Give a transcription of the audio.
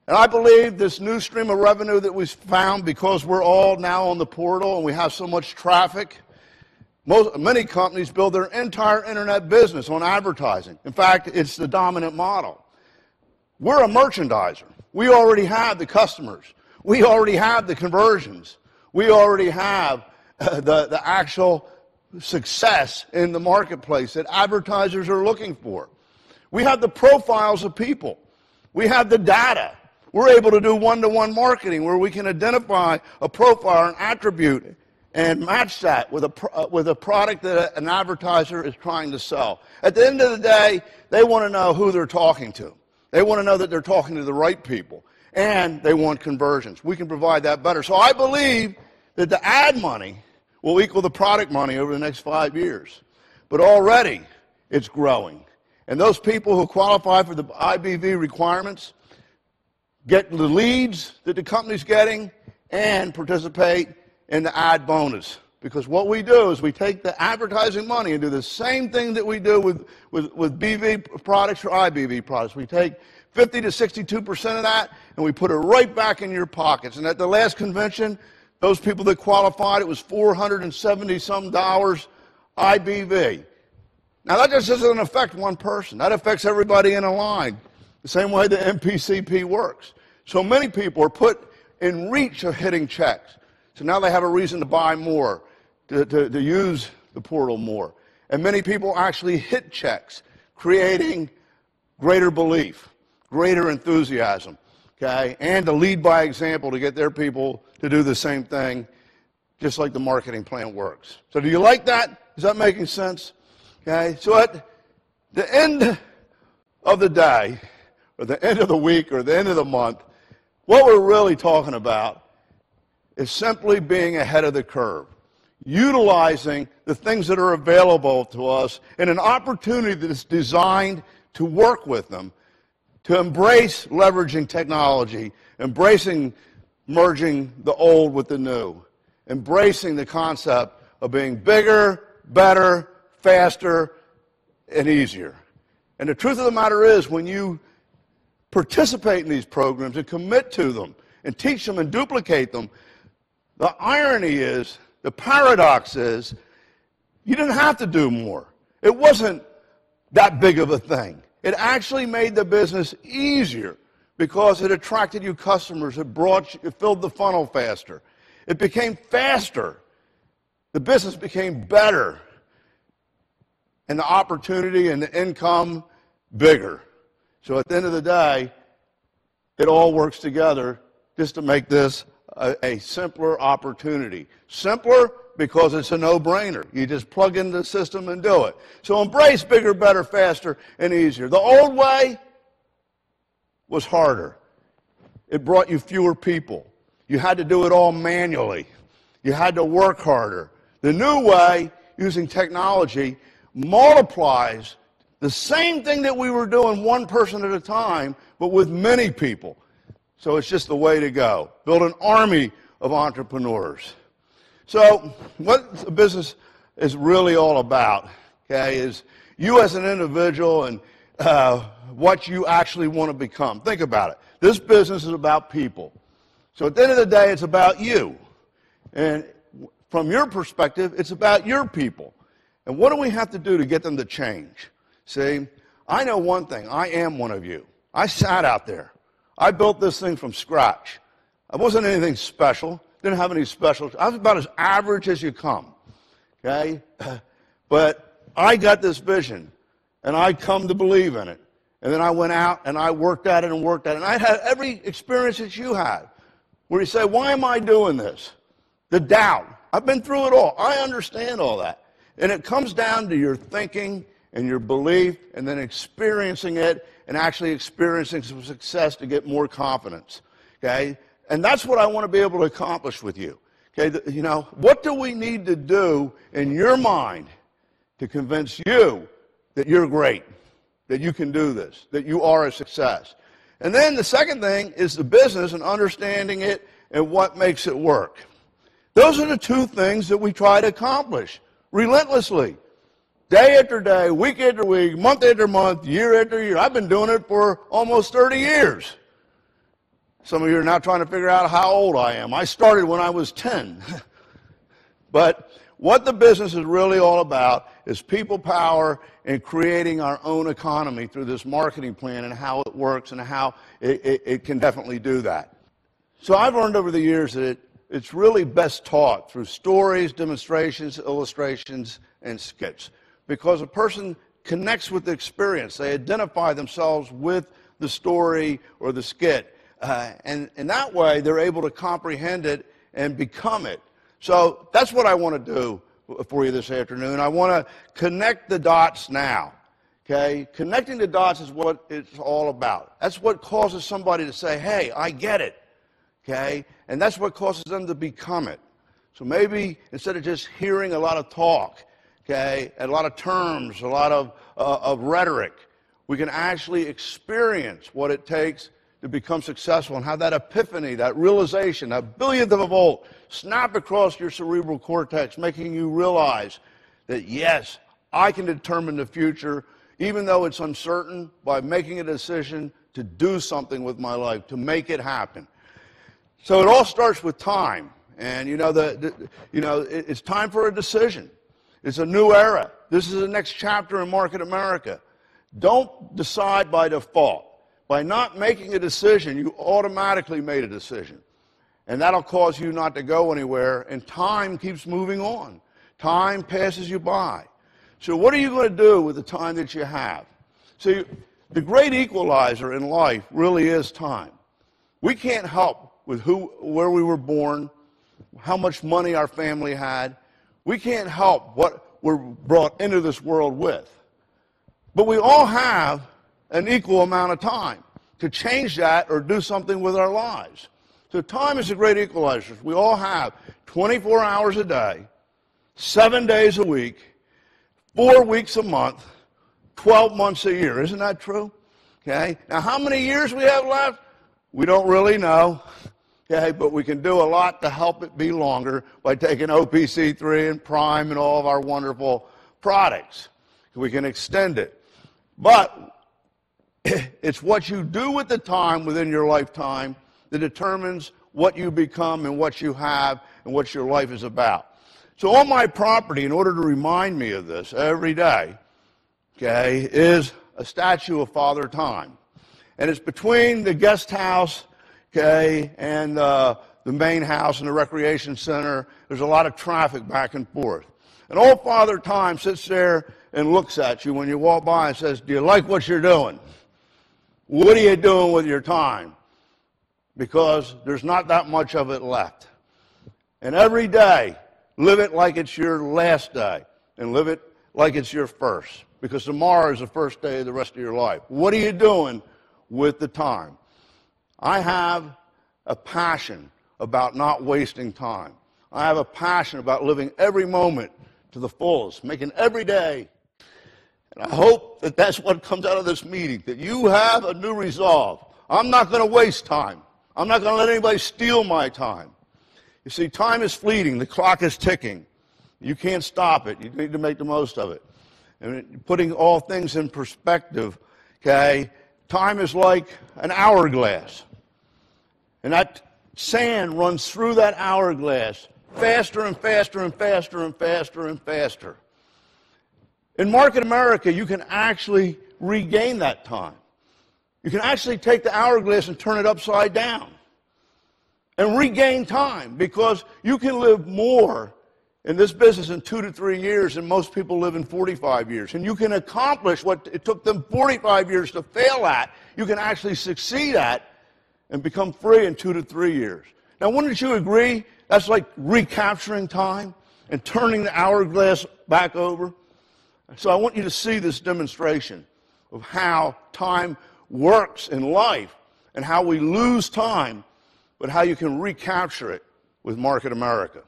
And I believe this new stream of revenue that we've found, because we're all now on the portal and we have so much traffic, many companies build their entire internet business on advertising. In fact, it's the dominant model. We're a merchandiser. We already have the customers. We already have the conversions. We already have the actual success in the marketplace that advertisers are looking for. We have the profiles of people. We have the data. We're able to do one-to-one marketing where we can identify a profile, an attribute, and match that with a product that an advertiser is trying to sell. At the end of the day, they want to know who they're talking to. They want to know that they're talking to the right people, and they want conversions. We can provide that better. So I believe that the ad money will equal the product money over the next 5 years. But already it's growing. And those people who qualify for the IBV requirements get the leads that the company's getting and participate in the ad bonus. Because what we do is we take the advertising money and do the same thing that we do with BV products or IBV products. We take 50 to 62% of that and we put it right back in your pockets. And at the last convention, those people that qualified, it was $470-some IBV. Now that just doesn't affect one person. That affects everybody in a line, the same way the MPCP works. So many people are put in reach of hitting checks. So now they have a reason to buy more, to use the portal more. And many people actually hit checks, creating greater belief, greater enthusiasm, okay? And to lead by example to get their people to do the same thing, just like the marketing plan works. So do you like that? Is that making sense? Okay, so at the end of the day, or the end of the week, or the end of the month, what we're really talking about is simply being ahead of the curve, utilizing the things that are available to us in an opportunity that is designed to work with them, to embrace leveraging technology, embracing merging the old with the new, embracing the concept of being bigger, better, faster, and easier. And the truth of the matter is, when you participate in these programs and commit to them and teach them and duplicate them, the irony is, the paradox is, you didn't have to do more. It wasn't that big of a thing. It actually made the business easier because it attracted you customers, it filled the funnel faster. It became faster. The business became better. And the opportunity and the income bigger. So at the end of the day, it all works together just to make this a simpler opportunity. Simpler because it's a no-brainer. You just plug into the system and do it. So embrace bigger, better, faster, and easier. The old way was harder. It brought you fewer people. You had to do it all manually. You had to work harder. The new way, using technology, multiplies the same thing that we were doing one person at a time, but with many people. So it's just the way to go. Build an army of entrepreneurs. So what the business is really all about, okay, is you as an individual and what you actually want to become. Think about it. This business is about people. So at the end of the day, it's about you. And from your perspective, it's about your people. And what do we have to do to get them to change? See, I know one thing. I am one of you. I sat out there. I built this thing from scratch. I wasn't anything special. Didn't have any special. I was about as average as you come. Okay? But I got this vision, and I come to believe in it. And then I went out, and I worked at it and worked at it. And I had every experience that you had, where you say, why am I doing this? The doubt. I've been through it all. I understand all that. And it comes down to your thinking and your belief and then experiencing it and actually experiencing some success to get more confidence, okay? And that's what I want to be able to accomplish with you, okay? You know, what do we need to do in your mind to convince you that you're great, that you can do this, that you are a success? And then the second thing is the business and understanding it and what makes it work. Those are the two things that we try to accomplish relentlessly, day after day, week after week, month after month, year after year. I've been doing it for almost 30 years. Some of you are now trying to figure out how old I am. I started when I was 10. But what the business is really all about is people power and creating our own economy through this marketing plan and how it works and how it can definitely do that. So I've learned over the years that it's really best taught through stories, demonstrations, illustrations, and skits. Because a person connects with the experience. They identify themselves with the story or the skit. And that way, they're able to comprehend it and become it. So that's what I want to do for you this afternoon. I want to connect the dots now. Okay? Connecting the dots is what it's all about. That's what causes somebody to say, hey, I get it. Okay? And that's what causes them to become it. So maybe instead of just hearing a lot of talk, okay, and a lot of terms, a lot of rhetoric, we can actually experience what it takes to become successful and have that epiphany, that realization, that billionth of a volt snap across your cerebral cortex, making you realize that, yes, I can determine the future, even though it's uncertain, by making a decision to do something with my life, to make it happen. So it all starts with time. And, it's time for a decision. It's a new era. This is the next chapter in Market America. Don't decide by default. By not making a decision, you automatically made a decision. And that'll cause you not to go anywhere, and time keeps moving on. Time passes you by. So what are you going to do with the time that you have? See, the great equalizer in life really is time. We can't help with where we were born, how much money our family had. We can't help what we're brought into this world with. But we all have an equal amount of time to change that or do something with our lives. So time is a great equalizer. We all have 24 hours a day, 7 days a week, 4 weeks a month, 12 months a year. Isn't that true? Okay. Now, how many years we have left? We don't really know. Okay, but we can do a lot to help it be longer by taking OPC3 and Prime and all of our wonderful products. We can extend it. But it's what you do with the time within your lifetime that determines what you become and what you have and what your life is about. So on my property, in order to remind me of this every day, okay, is a statue of Father Time. And it's between the guest house, okay, and the main house and the recreation center. There's a lot of traffic back and forth. And old Father Time sits there and looks at you when you walk by and says, do you like what you're doing? What are you doing with your time? Because there's not that much of it left. And every day, live it like it's your last day and live it like it's your first. Because tomorrow is the first day of the rest of your life. What are you doing with the time? I have a passion about not wasting time. I have a passion about living every moment to the fullest, making every day. And I hope that that's what comes out of this meeting, that you have a new resolve. I'm not going to waste time. I'm not going to let anybody steal my time. You see, time is fleeting. The clock is ticking. You can't stop it. You need to make the most of it. And putting all things in perspective, okay, time is like an hourglass. And that sand runs through that hourglass faster and faster and faster and faster and faster. In Market America, you can actually regain that time. You can actually take the hourglass and turn it upside down and regain time, because you can live more in this business in 2 to 3 years than most people live in 45 years. And you can accomplish what it took them 45 years to fail at. You can actually succeed at and become free in 2 to 3 years. Now, wouldn't you agree that's like recapturing time and turning the hourglass back over? So I want you to see this demonstration of how time works in life and how we lose time, but how you can recapture it with Market America.